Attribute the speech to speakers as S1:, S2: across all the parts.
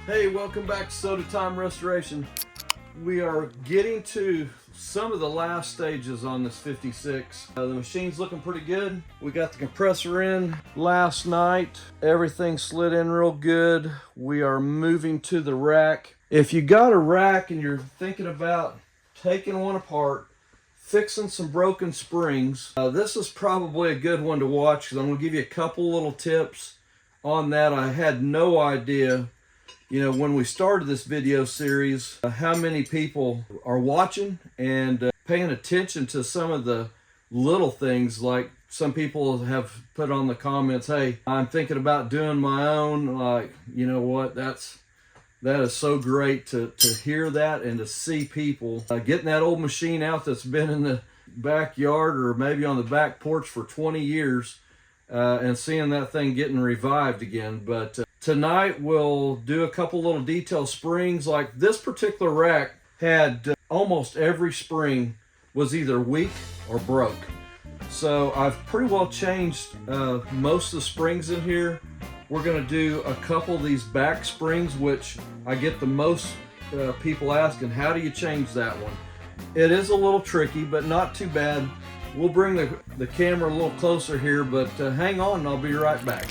S1: Hey, welcome back to Soda Time Restoration. We are getting to some of the last stages on this 56. The machine's looking pretty good. We got the compressor in last night. Everything slid in real good. We are moving to the rack. If you got a rack and you're thinking about taking one apart, fixing some broken springs, this is probably a good one to watch because I'm going to give you a couple little tips on that. I had no idea, when we started this video series, how many people are watching and paying attention to some of the little things. Like some people have put on the comments, hey, I'm thinking about doing my own. Like, you know what, that is so great to hear that and to see people getting that old machine out that's been in the backyard or maybe on the back porch for 20 years and seeing that thing getting revived again. But tonight we'll do a couple little detail springs. Like this particular rack had almost every spring was either weak or broke. So I've pretty well changed most of the springs in here. We're going to do a couple of these back springs, which I get the most people asking, how do you change that one? It is a little tricky, but not too bad. We'll bring the camera a little closer here, but hang on and I'll be right back.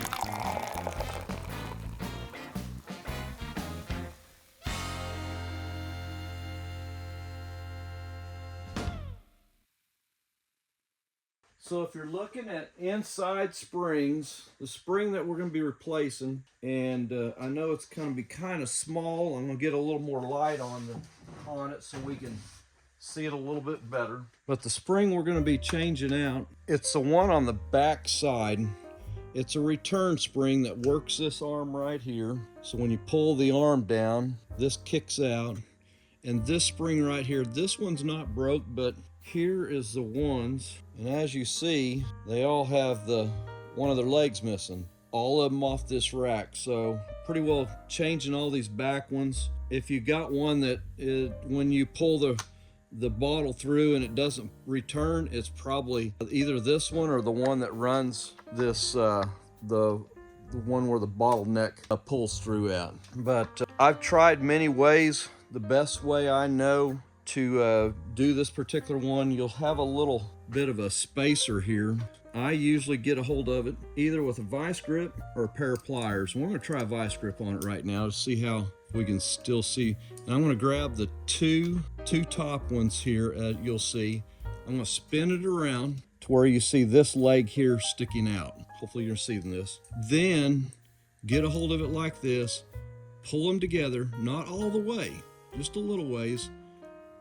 S1: So if you're looking at inside springs, the spring that we're going to be replacing, and I know it's going to be kind of small. I'm going to get a little more light on it so we can see it a little bit better. But the spring we're going to be changing out, it's the one on the back side. It's a return spring that works this arm right here. So when you pull the arm down, this kicks out. And this spring right here, this one's not broke, but here is the ones. And as you see, they all have one of their legs missing. All of them off this rack. So pretty well changing all these back ones. If you got one that when you pull the bottle through and it doesn't return, it's probably either this one or the one that runs this, the one where the bottleneck pulls through at. But I've tried many ways. The best way I know to do this particular one, you'll have a little bit of a spacer here. I usually get a hold of it either with a vice grip or a pair of pliers. And we're going to try a vice grip on it right now to see how we can still see. And I'm going to grab the two top ones here. You'll see I'm going to spin it around to where you see this leg here sticking out. Hopefully you're seeing this. Then get a hold of it like this, pull them together, not all the way, just a little ways,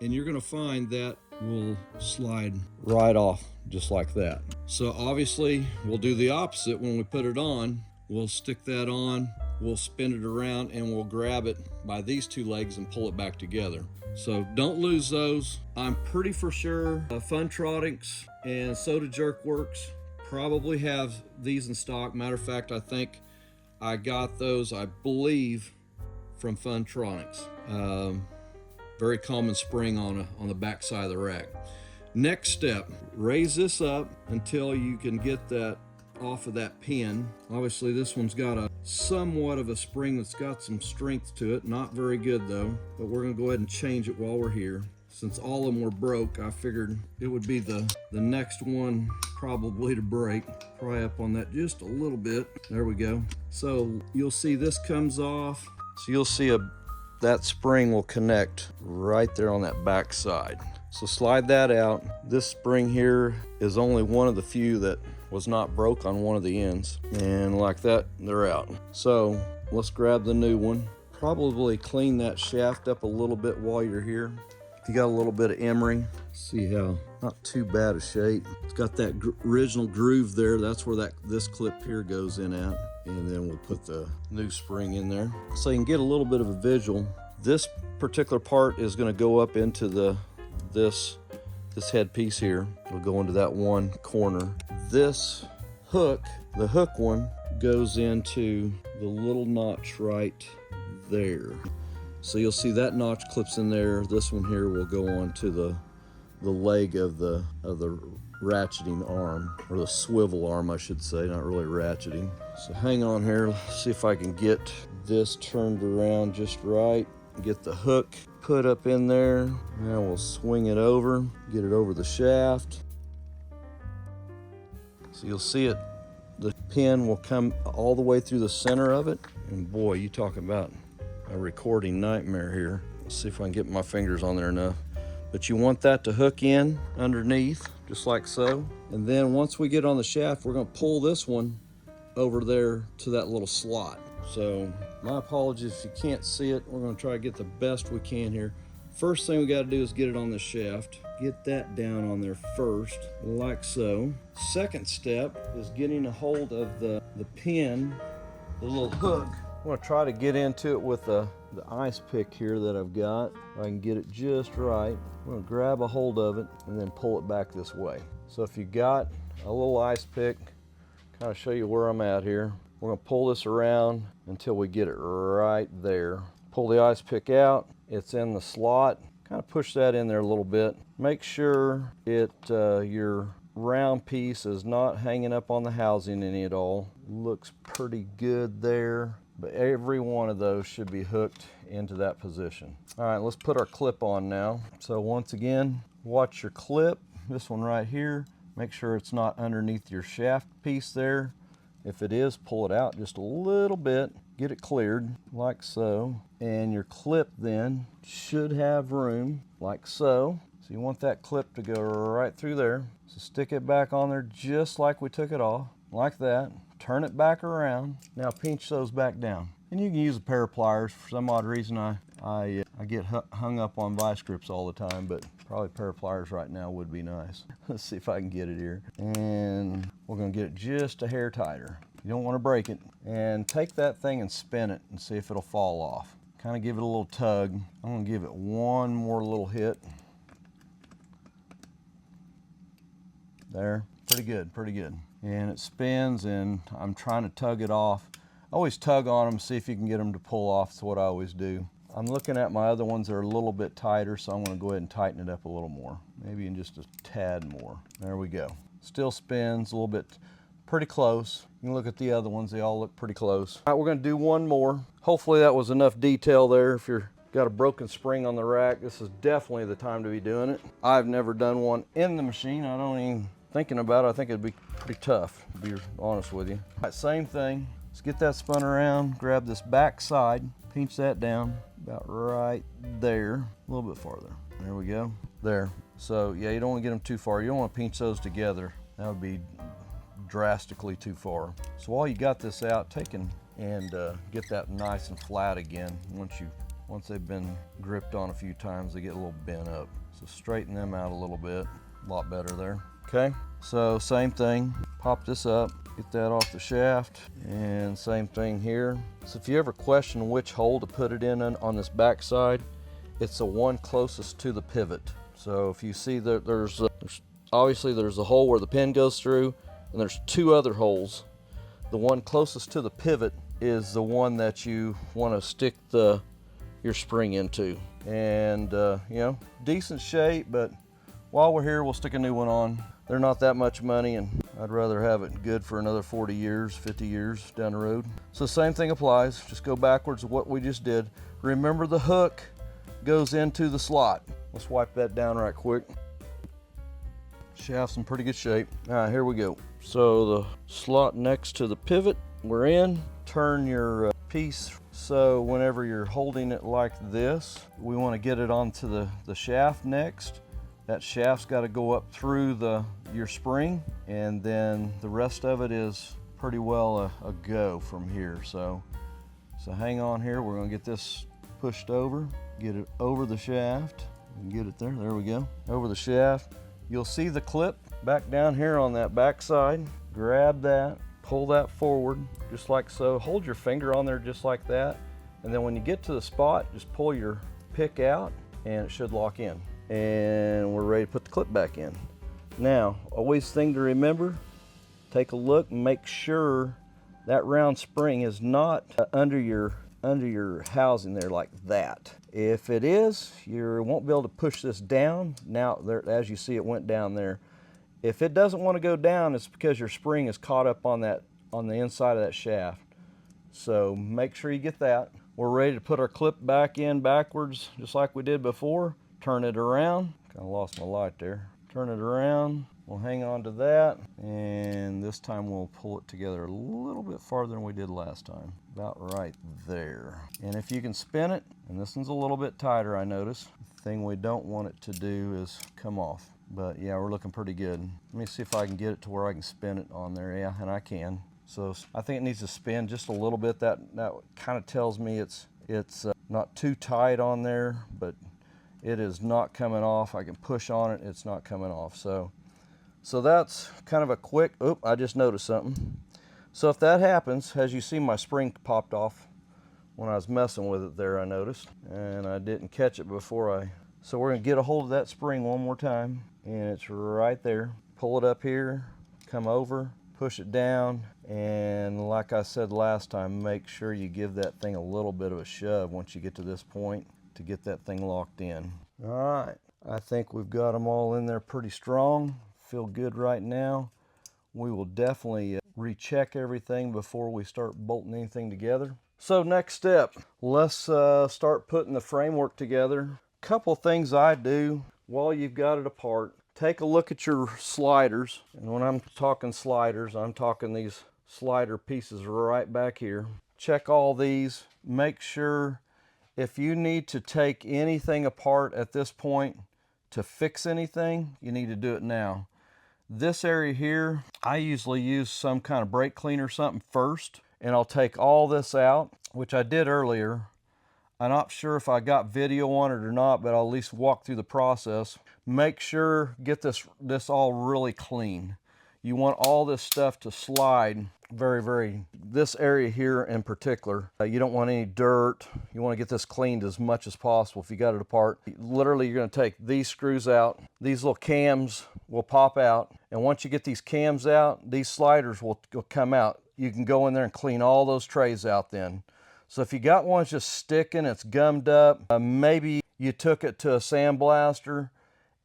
S1: and you're going to find that will slide right off just like that. So obviously we'll do the opposite when we put it on. We'll stick that on, we'll spin it around, and we'll grab it by these two legs and pull it back together. So don't lose those. I'm pretty for sure Funtronics and Soda Jerk Works probably have these in stock. Matter of fact, I think I got those, I believe, from Funtronics. Very common spring on the back side of the rack. Next step, raise this up until you can get that off of that pin. Obviously this one's got a somewhat of a spring that's got some strength to it, not very good though, but we're going to go ahead and change it while we're here. Since all of them were broke, I figured it would be the next one probably to break. Pry up on that just a little bit. There we go. So you'll see this comes off. So you'll see that spring will connect right there on that back side. So slide that out. This spring here is only one of the few that was not broke on one of the ends. And like that, they're out. So let's grab the new one. Probably clean that shaft up a little bit while you're here. If you got a little bit of emery, see how not too bad a shape. It's got that original groove there. That's where this clip here goes in at. And then we'll put the new spring in there. So you can get a little bit of a visual. This particular part is going to go up into this headpiece here. It'll go into that one corner. This hook, the hook one, goes into the little notch right there. So you'll see that notch clips in there. This one here will go on to the leg of the ratcheting arm, or the swivel arm I should say, not really ratcheting. So hang on here, let's see if I can get this turned around just right. Get the hook put up in there. Now we'll swing it over, get it over the shaft. So you'll see it, the pin will come all the way through the center of it. And boy, you talk about a recording nightmare here. Let's see if I can get my fingers on there enough. But you want that to hook in underneath, just like so. And then once we get on the shaft, we're gonna pull this one over there to that little slot. So my apologies if you can't see it. We're gonna try to get the best we can here. First thing we gotta do is get it on the shaft. Get that down on there first, like so. Second step is getting a hold of the pin, the little hook. I'm gonna try to get into it with the ice pick here that I've got. I can get it just right. I'm gonna grab a hold of it and then pull it back this way. So if you got a little ice pick, kind of show you where I'm at here. We're gonna pull this around until we get it right there. Pull the ice pick out, it's in the slot. Kind of push that in there a little bit. Make sure your round piece is not hanging up on the housing any at all. Looks pretty good there, but every one of those should be hooked into that position. All right, let's put our clip on now. So once again, watch your clip, this one right here. Make sure it's not underneath your shaft piece there. If it is, pull it out just a little bit, get it cleared like so. And your clip then should have room like so. So you want that clip to go right through there. So stick it back on there just like we took it off, like that. Turn it back around. Now pinch those back down. And you can use a pair of pliers. For some odd reason, I get hung up on vice grips all the time, but probably a pair of pliers right now would be nice. Let's see if I can get it here. And we're gonna get it just a hair tighter. You don't wanna break it. And take that thing and spin it and see if it'll fall off. Kind of give it a little tug. I'm gonna give it one more little hit. There, pretty good, pretty good. And it spins and I'm trying to tug it off. Always tug on them, see if you can get them to pull off. That's what I always do. I'm looking at my other ones that are a little bit tighter, so I'm gonna go ahead and tighten it up a little more. Maybe in just a tad more. There we go. Still spins a little bit, pretty close. You can look at the other ones, they all look pretty close. All right, we're gonna do one more. Hopefully that was enough detail there. If you've got a broken spring on the rack, this is definitely the time to be doing it. I've never done one in the machine. I don't even, thinking about it, I think it'd be pretty tough, to be honest with you. All right, same thing. Let's get that spun around, grab this back side, pinch that down about right there, a little bit farther. There we go, there. So yeah, you don't want to get them too far. You don't want to pinch those together. That would be drastically too far. So while you got this out, take and get that nice and flat again. Once they've been gripped on a few times, they get a little bent up. So straighten them out a little bit, a lot better there. Okay, so same thing, pop this up, get that off the shaft, and same thing here. So if you ever question which hole to put it in on this back side, it's the one closest to the pivot. So if you see that there's obviously there's a hole where the pin goes through, and there's two other holes. The one closest to the pivot is the one that you want to stick your spring into. And you know, decent shape, but while we're here, we'll stick a new one on. They're not that much money, and I'd rather have it good for another 40 years, 50 years down the road. So same thing applies, just go backwards of what we just did. Remember the hook goes into the slot. Let's wipe that down right quick. Shaft's in pretty good shape. All right, here we go. So the slot next to the pivot, we're in. Turn your piece so whenever you're holding it like this, we want to get it onto the shaft next. That shaft's got to go up through your spring, and then the rest of it is pretty well a go from here. So hang on here. We're going to get this pushed over, get it over the shaft, and get it there. There we go. Over the shaft. You'll see the clip back down here on that back side. Grab that, pull that forward, just like so. Hold your finger on there just like that. And then when you get to the spot, just pull your pick out and it should lock in. And we're ready to put the clip back in. Now, always thing to remember, take a look and make sure that round spring is not under your housing there like that. If it is, you won't be able to push this down. Now, there, as you see, it went down there. If it doesn't want to go down, it's because your spring is caught up on the inside of that shaft. So make sure you get that. We're ready to put our clip back in backwards, just like we did before. Turn it around. Kind of lost my light there. Turn it around. We'll hang on to that, and this time we'll pull it together a little bit farther than we did last time. About right there. And if you can spin it, and this one's a little bit tighter, I notice. The thing we don't want it to do is come off. But yeah, we're looking pretty good. Let me see if I can get it to where I can spin it on there. Yeah, and I can. So I think it needs to spin just a little bit. That kind of tells me it's not too tight on there, but it is not coming off. I can push on it, it's not coming off. So that's kind of a quick, I just noticed something. So if that happens, as you see, my spring popped off when I was messing with it there, I noticed, and I didn't catch it before so we're gonna get a hold of that spring one more time, and it's right there. Pull it up here, come over, push it down, and like I said last time, make sure you give that thing a little bit of a shove once you get to this point to get that thing locked in. All right, I think we've got them all in there pretty strong. Feel good right now. We will definitely recheck everything before we start bolting anything together. So next step, let's start putting the framework together. Couple things I do while you've got it apart. Take a look at your sliders, and when I'm talking sliders, I'm talking these slider pieces right back here. Check all these. Make sure if you need to take anything apart at this point to fix anything, you need to do it now. This area here, I usually use some kind of brake cleaner or something first, and I'll take all this out, which I did earlier. I'm not sure if I got video on it or not, but I'll at least walk through the process. Make sure, get this all really clean. You want all this stuff to slide this area here in particular. You don't want any dirt. You want to get this cleaned as much as possible if you got it apart. Literally, you're going to take these screws out. These little cams will pop out. And once you get these cams out, these sliders will come out. You can go in there and clean all those trays out then. So if you got one just sticking, it's gummed up, maybe you took it to a sandblaster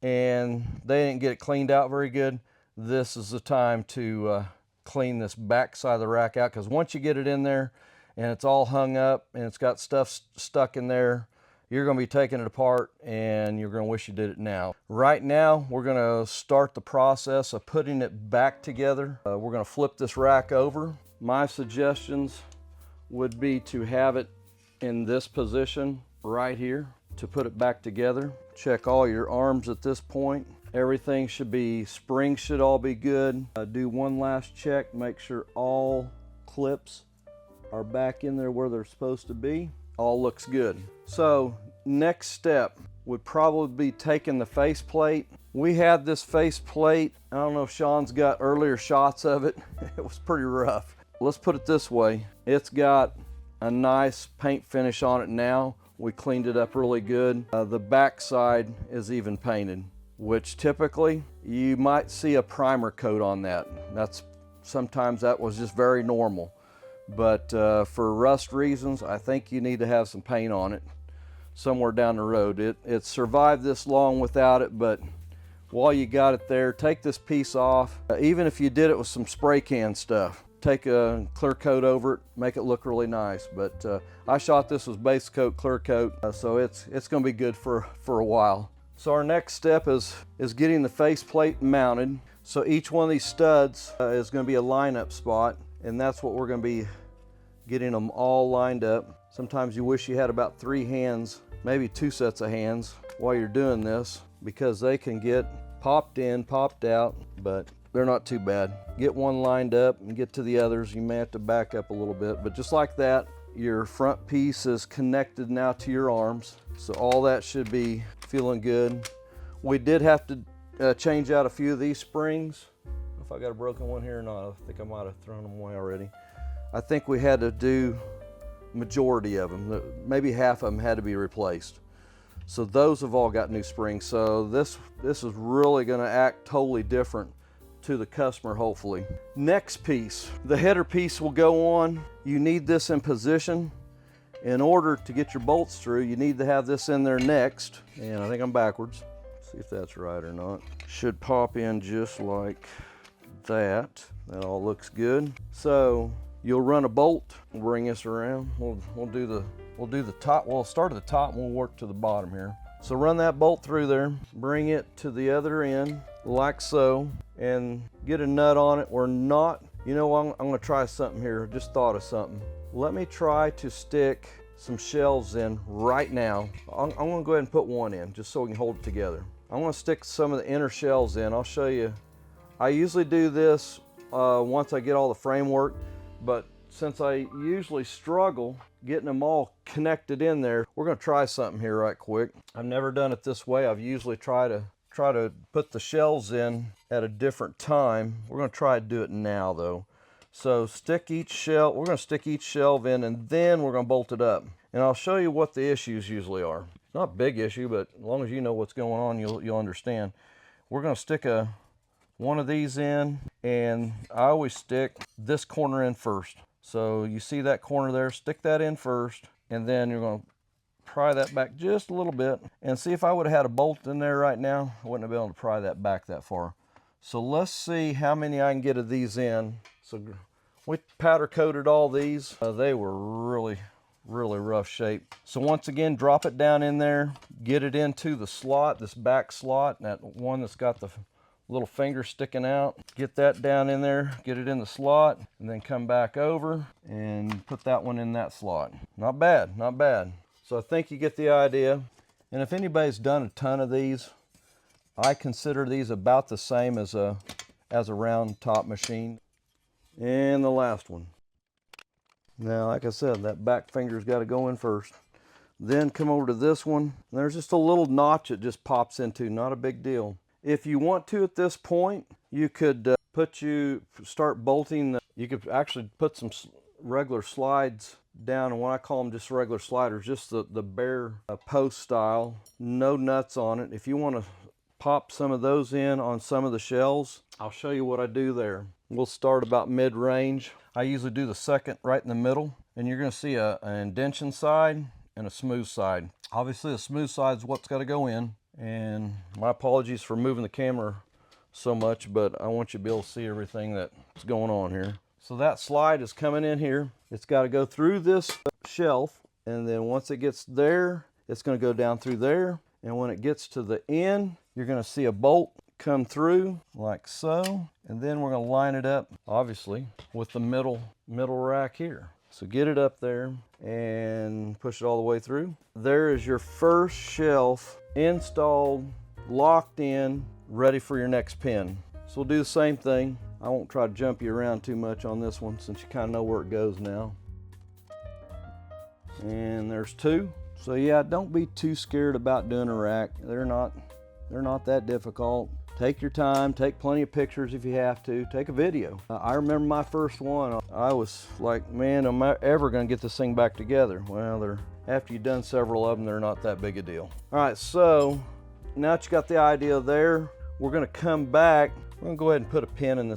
S1: and they didn't get it cleaned out very good, this is the time to clean this back side of the rack out, because once you get it in there and it's all hung up and it's got stuff stuck in there, you're going to be taking it apart and you're going to wish you did it now. Right now, we're going to start the process of putting it back together. We're going to flip this rack over. My suggestions would be to have it in this position right here to put it back together. Check all your arms at this point. Everything should be, springs should all be good. Do one last check, make sure all clips are back in there where they're supposed to be. All looks good. So next step would probably be taking the faceplate. We had this faceplate, I don't know if Sean's got earlier shots of it. It was pretty rough. Let's put it this way. It's got a nice paint finish on it now. We cleaned it up really good. The back side is even painted, which typically you might see a primer coat on that. Sometimes that was just very normal. But for rust reasons, I think you need to have some paint on it somewhere down the road. It survived this long without it, but while you got it there, take this piece off. Even if you did it with some spray can stuff, take a clear coat over it, make it look really nice. But I shot this with base coat, clear coat, so it's going to be good for a while. So our next step is getting the faceplate mounted. So each one of these studs is going to be a lineup spot, and that's what we're going to be getting them all lined up. Sometimes you wish you had about 3 hands, maybe 2 sets of hands while you're doing this, because they can get popped in, popped out, but they're not too bad. Get one lined up and get to the others. You may have to back up a little bit, but just like that, your front piece is connected now to your arms. So all that should be feeling good. We did have to change out a few of these springs. I don't know if I got a broken one here or not. I think I might have thrown them away already. I think we had to do majority of them. Maybe half of them had to be replaced. So those have all got new springs. So this is really going to act totally different to the customer, hopefully. Next piece, the header piece will go on. You need this in position. In order to get your bolts through, you need to have this in there next. And I think I'm backwards. See if that's right or not. Should pop in just like that. That all looks good. So you'll run a bolt. We'll bring this around. We'll do the top. We'll start at the top and we'll work to the bottom here. So run that bolt through there, bring it to the other end like so, and get a nut on it. We're not, you know, I'm gonna try something here. Just thought of something. Let me try to stick some shelves in right now. I'm gonna go ahead and put one in just so we can hold it together. I'm gonna stick some of the inner shelves in. I'll show you. I usually do this once I get all the framework, but since I usually struggle getting them all connected in there, we're gonna try something here right quick. I've never done it this way. I've usually try to put the shelves in at a different time. We're gonna try to do it now though. So stick each shelf, we're gonna stick each shelf in and then we're gonna bolt it up. And I'll show you what the issues usually are. It's not a big issue, but as long as you know what's going on, you'll understand. We're gonna stick one of these in, and I always stick this corner in first. So you see that corner there, stick that in first, and then you're gonna pry that back just a little bit. And see, if I would have had a bolt in there right now, I wouldn't have been able to pry that back that far. So let's see how many I can get of these in. So we powder coated all these. They were really rough shape. So once again, drop it down in there, get it into the slot, this back slot, that one that's got the little finger sticking out. Get that down in there, get it in the slot, and then come back over and put that one in that slot. Not bad, not bad. So I think you get the idea. And if anybody's done a ton of these, I consider these about the same as a round top machine. And the last one. Now, like I said, that back finger's got to go in first. Then come over to this one. There's just a little notch it just pops into, not a big deal. If you want to at this point, you could start bolting. You could actually put some regular slides down, and what I call them just regular sliders, just the bare post style, no nuts on it. If you want to pop some of those in on some of the shells, I'll show you what I do there. We'll start about mid-range. I usually do the second right in the middle, and you're going to see an indention side and a smooth side. Obviously, the smooth side is what's got to go in, and my apologies for moving the camera so much, but I want you to be able to see everything that's going on here. So that slide is coming in here. It's got to go through this shelf, and then once it gets there, it's going to go down through there, and when it gets to the end, you're going to see a bolt come through like so, and then we're going to line it up obviously with the middle rack here. So get it up there and push it all the way through. There is your first shelf installed, locked in, ready for your next pin. So we'll do the same thing. I won't try to jump you around too much on this one since you kind of know where it goes now. And there's two. So yeah, don't be too scared about doing a rack. They're not that difficult. Take your time, take plenty of pictures if you have to, take a video. I remember my first one, I was like, man, am I ever gonna get this thing back together? Well, after you've done several of them, they're not that big a deal. All right, so now that you got the idea there, we're gonna come back. We're gonna go ahead and put a pin in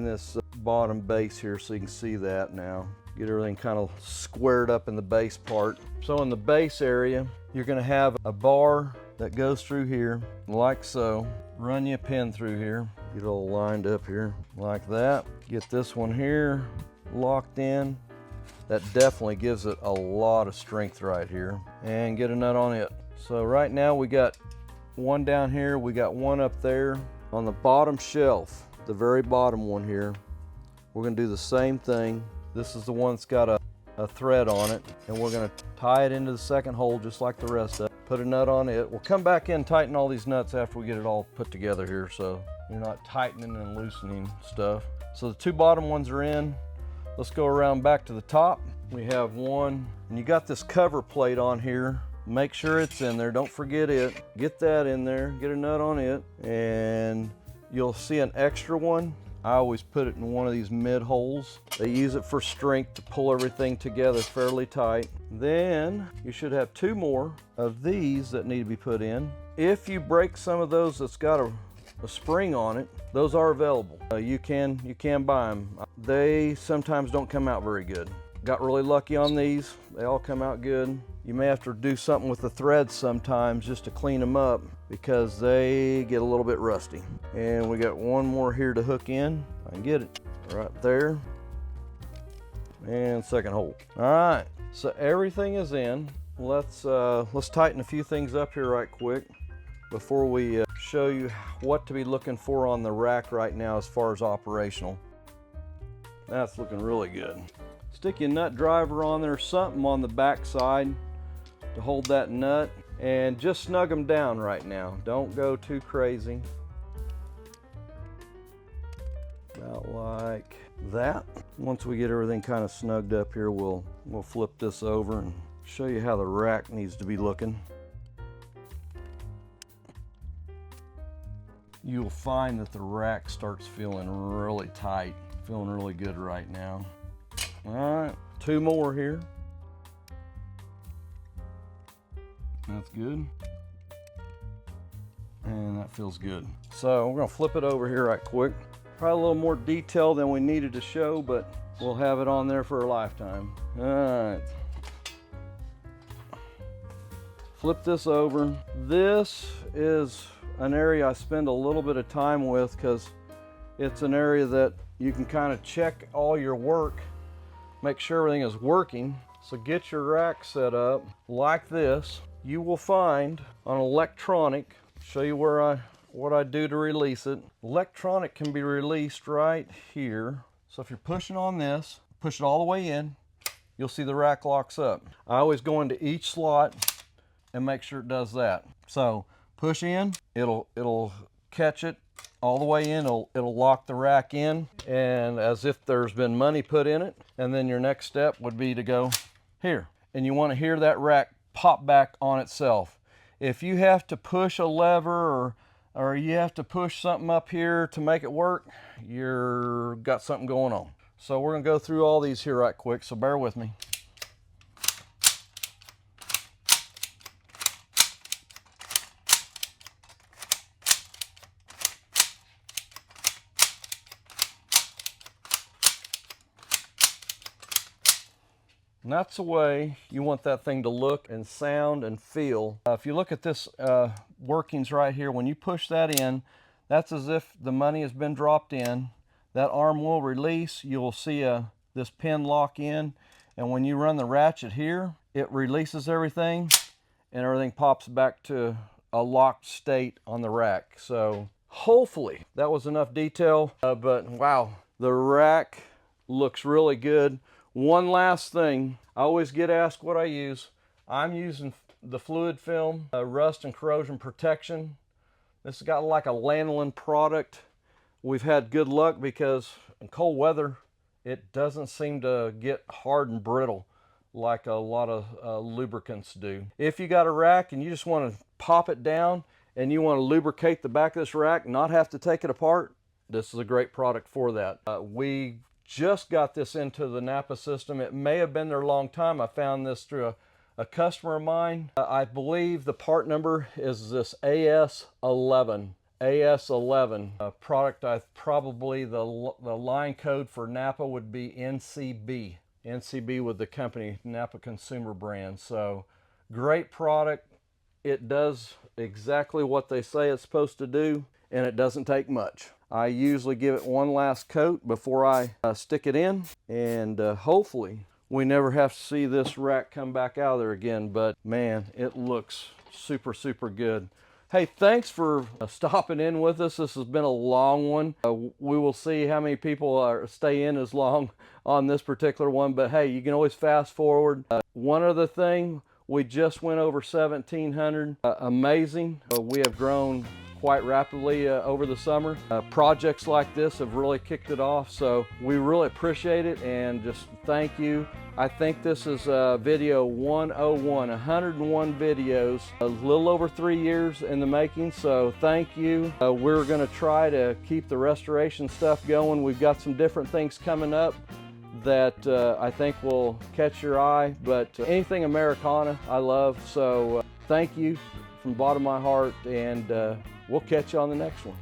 S1: this bottom base here so you can see that now. Get everything kind of squared up in the base part. So in the base area, you're gonna have a bar that goes through here like so. Run your pin through here, get it all lined up here like that. Get this one here locked in. That definitely gives it a lot of strength right here. And get a nut on it. So right now we got one down here, we got one up there. On the bottom shelf, the very bottom one here, we're gonna do the same thing. This is the one that's got a thread on it, and we're gonna tie it into the second hole just like the rest of it. Put a nut on it. We'll come back in and tighten all these nuts after we get it all put together here, so you're not tightening and loosening stuff. So the two bottom ones are in. Let's go around back to the top. We have one, and you got this cover plate on here. Make sure it's in there, don't forget it. Get that in there, get a nut on it, and you'll see an extra one. I always put it in one of these mid holes. They use it for strength to pull everything together fairly tight. Then you should have two more of these that need to be put in. If you break some of those that's got a spring on it, those are available. You can buy them. They sometimes don't come out very good. Got really lucky on these. They all come out good. You may have to do something with the threads sometimes just to clean them up because they get a little bit rusty. And we got one more here to hook in. I can get it right there. and second hole. All right, so everything is in. Let's tighten a few things up here right quick before we show you what to be looking for on the rack right now as far as operational. That's looking really good. Stick your nut driver on there, something on the back side to hold that nut, and just snug them down right now. Don't go too crazy. About like that. Once we get everything kind of snugged up here, we'll flip this over and show you how the rack needs to be looking. You'll find that the rack starts feeling really tight, feeling really good right now. All right, 2 more here. That's good. And that feels good. So we're gonna flip it over here right quick. Probably a little more detail than we needed to show, but we'll have it on there for a lifetime. All right. Flip this over. This is an area I spend a little bit of time with because it's an area that you can kind of check all your work, make sure everything is working. So get your rack set up like this. You will find on electronic, show you what I do to release it. Electronic can be released right here. So if you're pushing on this, push it all the way in, you'll see the rack locks up. I always go into each slot and make sure it does that. So push in, it'll catch it all the way in, it'll lock the rack in, and as if there's been money put in it. And then your next step would be to go here. And you want to hear that rack pop back on itself. If you have to push a lever or you have to push something up here to make it work, you're got something going on. So we're gonna go through all these here right quick, so bear with me. And that's the way you want that thing to look and sound and feel. If you look at this workings right here, when you push that in, that's as if the money has been dropped in. That arm will release. You'll see this pin lock in. And when you run the ratchet here, it releases everything and everything pops back to a locked state on the rack. So hopefully that was enough detail. But wow, the rack looks really good. One last thing, I always get asked what I use. I'm using the fluid film, rust and corrosion protection. This has got like a lanolin product. We've had good luck because in cold weather, it doesn't seem to get hard and brittle like a lot of lubricants do. If you got a rack and you just want to pop it down and you want to lubricate the back of this rack, not have to take it apart, this is a great product for that. We just got this into the Napa system. It may have been there a long time. I found this through a customer of mine. I believe the part number is this AS11. AS11 product. Probably the line code for Napa would be NCB. NCB with the company Napa Consumer Brand. So great product. It does exactly what they say it's supposed to do, and it doesn't take much. I usually give it one last coat before I stick it in, and hopefully we never have to see this rack come back out of there again. But man, it looks super, super good. Hey, thanks for stopping in with us. This has been a long one. We will see how many people stay in as long on this particular one, but hey, you can always fast forward. One other thing, we just went over 1,700. Amazing. We have grown quite rapidly over the summer. Projects like this have really kicked it off, so we really appreciate it and just thank you. I think this is video 101, 101 videos, a little over 3 years in the making, so thank you. We're gonna try to keep the restoration stuff going. We've got some different things coming up that I think will catch your eye, but anything Americana I love, so thank you from the bottom of my heart, and we'll catch you on the next one.